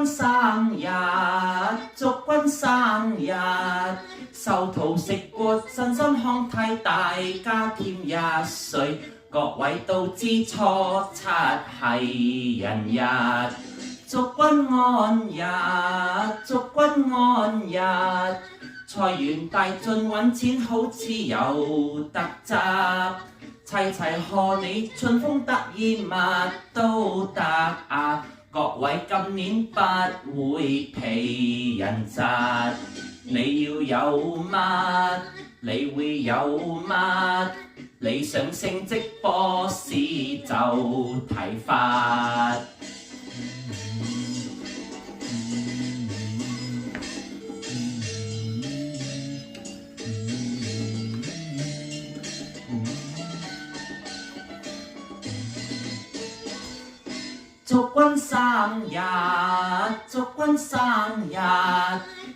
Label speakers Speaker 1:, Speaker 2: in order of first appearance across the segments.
Speaker 1: 君生日，祝君生日，壽桃食過身心康體，大家添一歲。各位都知初七係人日，祝君安逸，祝君安逸。財源大進揾錢好似有特質，齊齊賀你春風得意乜都得啊！各位今年不會疲人窒，你要有乜，你會有乜？你想升職波士就提法。祝君生日，祝君生日，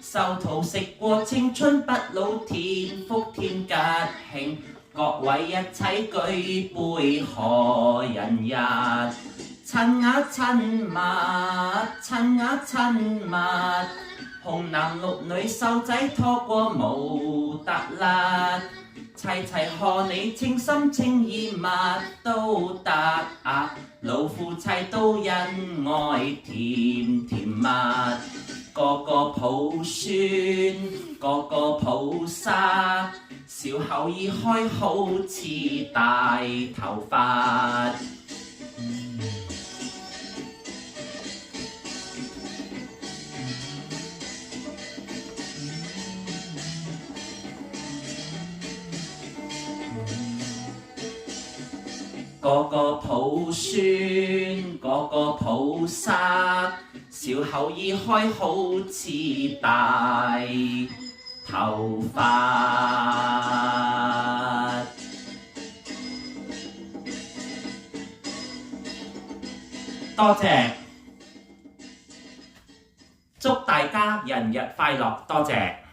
Speaker 1: 壽桃食過青春不老添福添吉慶，各位一齊舉杯賀人日，親呀親密，親呀親密，紅男綠女手仔拖過冇得甩，齊齊賀你情深情意乜都得啊！老夫妻都恩愛甜甜蜜，個個抱孫，個個抱沙，笑口已開好似大頭髮。個個抱孫，個個抱沙，笑口已開好似大頭髮。多謝，祝大家人日快樂，多謝。